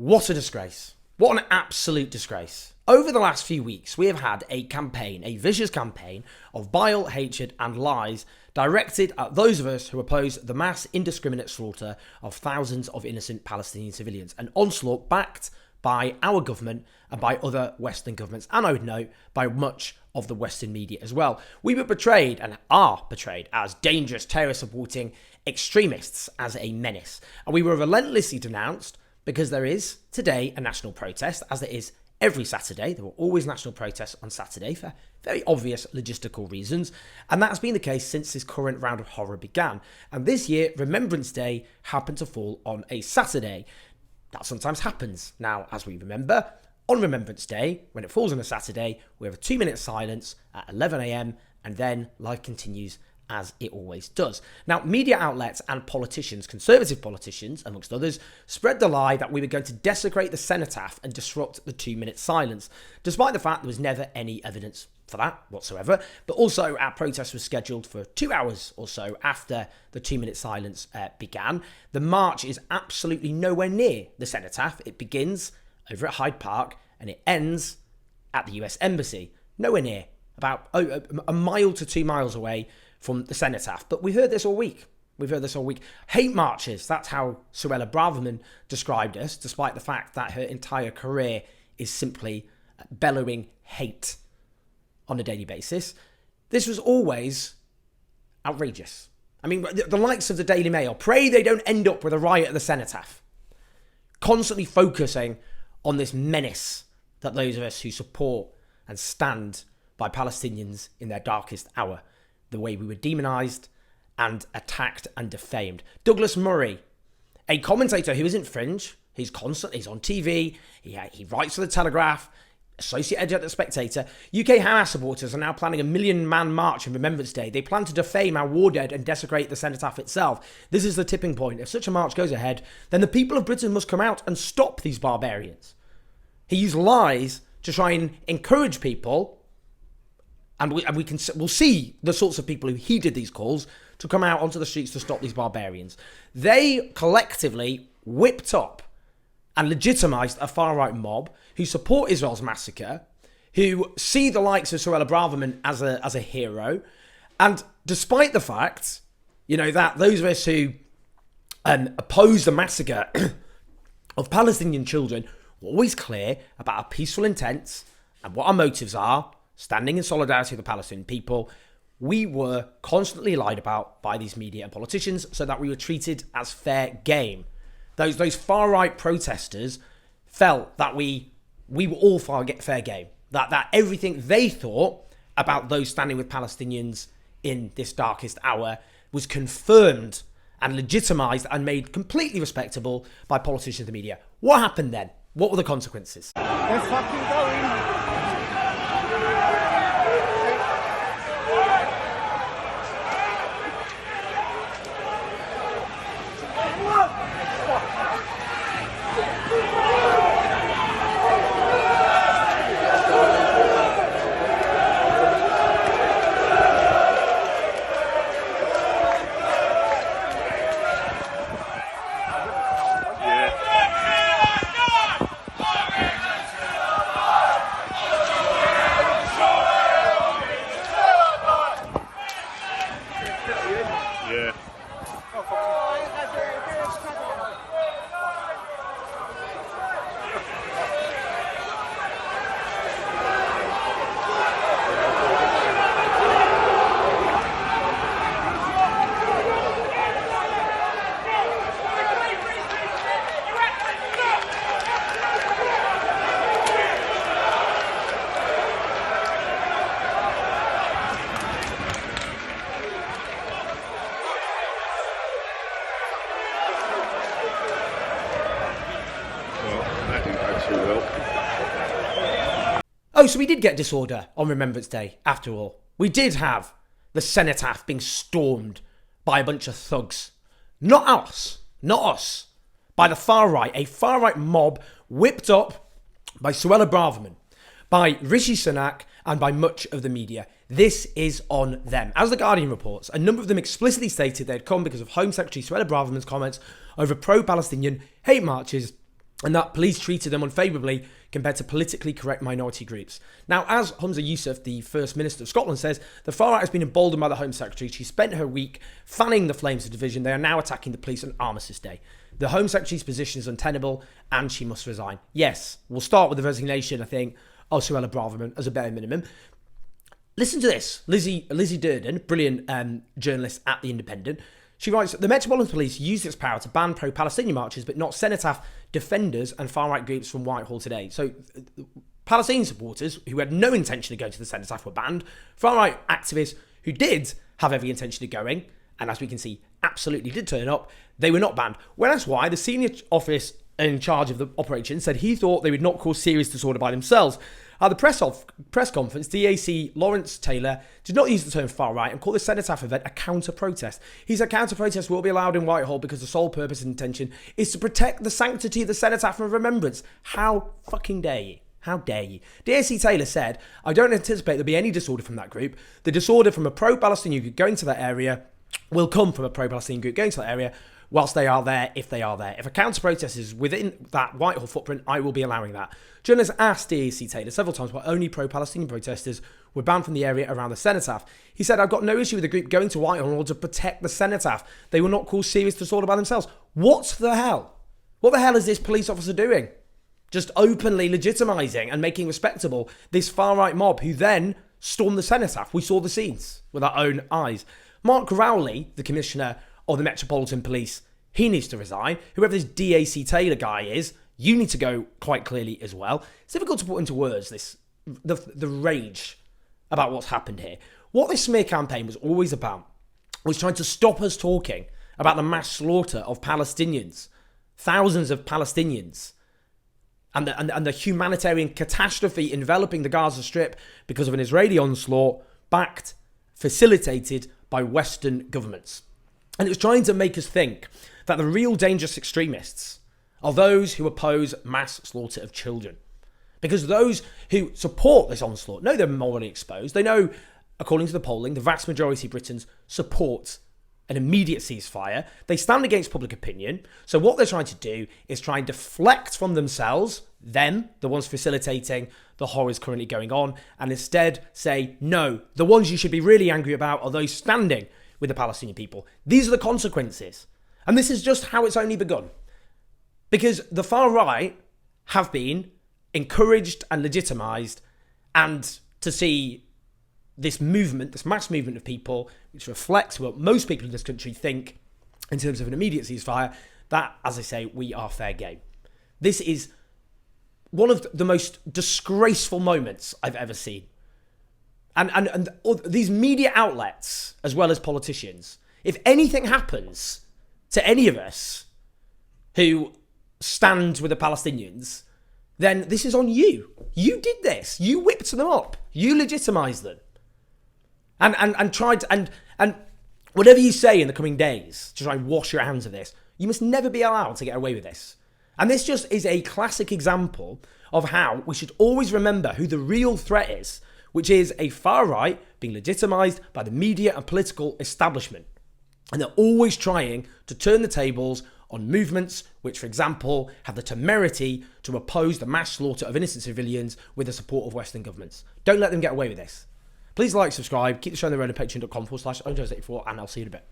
What a disgrace. What an absolute disgrace. Over the last few weeks, we have had a campaign, a vicious campaign of bile, hatred and lies directed at those of us who oppose the mass indiscriminate slaughter of thousands of innocent Palestinian civilians. An onslaught backed by our government and by other Western governments, and I would note, by much of the Western media as well. We were portrayed and are portrayed as dangerous terror-supporting extremists, as a menace. And we were relentlessly denounced because there is today a national protest, as there is every Saturday. There were always national protests on Saturday for very obvious logistical reasons. And that's been the case since this current round of horror began. And this year, Remembrance Day happened to fall on a Saturday. That sometimes happens. Now, as we remember, on Remembrance Day, when it falls on a Saturday, we have a 2-minute silence at 11 a.m. and then life continues as it always does. Now, media outlets and politicians, conservative politicians, amongst others, spread the lie that we were going to desecrate the Cenotaph and disrupt the 2-minute silence, despite the fact there was never any evidence for that whatsoever. But also, our protest was scheduled for 2 hours or so after the 2-minute silence began. The march is absolutely nowhere near the Cenotaph. It begins over at Hyde Park and it ends at the US Embassy. Nowhere near, about a mile to 2 miles away from the Cenotaph. But we heard this all week. Hate marches, that's how Suella Braverman described us, despite the fact that her entire career is simply bellowing hate on a daily basis. This was always outrageous. I mean, the likes of the Daily Mail, pray they don't end up with a riot at the Cenotaph. Constantly focusing on this menace that those of us who support and stand by Palestinians in their darkest hour, the way we were demonised and attacked and defamed. Douglas Murray, a commentator who isn't fringe, he's on TV, he writes for The Telegraph, associate editor at The Spectator. UK Hamas supporters are now planning a 1 million-man march on Remembrance Day. They plan to defame our war dead and desecrate the Cenotaph itself. This is the tipping point. If such a march goes ahead, then the people of Britain must come out and stop these barbarians. He used lies to try and encourage people, and we'll see the sorts of people who heeded these calls to come out onto the streets to stop these barbarians. They collectively whipped up and legitimised a far-right mob who support Israel's massacre, who see the likes of Suella Braverman as a hero. And despite the fact, that those of us who oppose the massacre of Palestinian children were always clear about our peaceful intents and what our motives are, standing in solidarity with the Palestinian people, we were constantly lied about by these media and politicians so that we were treated as fair game. Those far-right protesters felt that we were all fair game, that everything they thought about those standing with Palestinians in this darkest hour was confirmed and legitimised and made completely respectable by politicians and the media. What happened then? What were the consequences? They're fucking going. Yeah. Oh, so we did get disorder on Remembrance Day, after all. We did have the Cenotaph being stormed by a bunch of thugs. Not us. By the far right, a far right mob whipped up by Suella Braverman, by Rishi Sunak, and by much of the media. This is on them. As The Guardian reports, a number of them explicitly stated they'd come because of Home Secretary Suella Braverman's comments over pro-Palestinian hate marches and that police treated them unfavourably compared to politically correct minority groups. Now, as Humza Yousaf, the First Minister of Scotland, says, the far right has been emboldened by the Home Secretary. She spent her week fanning the flames of division. They are now attacking the police on Armistice Day. The Home Secretary's position is untenable and she must resign. Yes, we'll start with the resignation, I think, of Suella Braverman as a bare minimum. Listen to this. Lizzie Durden, brilliant journalist at The Independent. She writes, the Metropolitan Police used its power to ban pro-Palestinian marches, but not Cenotaph defenders and far-right groups from Whitehall today. So Palestinian supporters who had no intention of going to the Cenotaph were banned. Far-right activists who did have every intention of going, and as we can see, absolutely did turn up, they were not banned. Well, that's why the senior office in charge of the operation said he thought they would not cause serious disorder by themselves. At the press conference, DAC Lawrence Taylor did not use the term far-right and called the Cenotaph event a counter-protest. He said counter-protest will be allowed in Whitehall because the sole purpose and intention is to protect the sanctity of the Cenotaph from remembrance. How fucking dare you? How dare you? DAC Taylor said, I don't anticipate there'll be any disorder from that group. The disorder from a pro-Palestinian group going to that area will come from a pro-Palestinian group going to that area whilst they are there, if they are there. If a counter-protest is within that Whitehall footprint, I will be allowing that. Journalists asked DAC Taylor several times why only pro-Palestinian protesters were banned from the area around the Cenotaph. He said, I've got no issue with the group going to Whitehall in order to protect the Cenotaph. They will not cause serious disorder by themselves. What the hell? What the hell is this police officer doing? Just openly legitimising and making respectable this far-right mob who then stormed the Cenotaph. We saw the scenes with our own eyes. Mark Rowley, the Commissioner of the Metropolitan Police, he needs to resign. Whoever this DAC Taylor guy is, you need to go quite clearly as well. It's difficult to put into words the rage about what's happened here. What this smear campaign was always about was trying to stop us talking about the mass slaughter of Palestinians, thousands of Palestinians, and the humanitarian catastrophe enveloping the Gaza Strip because of an Israeli onslaught backed, facilitated by Western governments. And it was trying to make us think that the real dangerous extremists are those who oppose mass slaughter of children. Because those who support this onslaught know they're morally exposed. They know, according to the polling, the vast majority of Britons support an immediate ceasefire. They stand against public opinion. So what they're trying to do is try and deflect from themselves, them, the ones facilitating the horrors currently going on, and instead say, no, the ones you should be really angry about are those standing with the Palestinian people. These are the consequences. And this is just how it's only begun. Because the far right have been encouraged and legitimised, and to see this movement, this mass movement of people, which reflects what most people in this country think in terms of an immediate ceasefire, that, as I say, we are fair game. This is one of the most disgraceful moments I've ever seen. And these media outlets, as well as politicians, if anything happens to any of us who stand with the Palestinians, then this is on you. You did this. You whipped them up. You legitimised them. And tried to, and whatever you say in the coming days to try and wash your hands of this, you must never be allowed to get away with this. And this just is a classic example of how we should always remember who the real threat is, which is a far right being legitimised by the media and political establishment. And they're always trying to turn the tables on movements which, for example, have the temerity to oppose the mass slaughter of innocent civilians with the support of Western governments. Don't let them get away with this. Please like, subscribe, keep the show on the road at patreon.com/OJOS84, and I'll see you in a bit.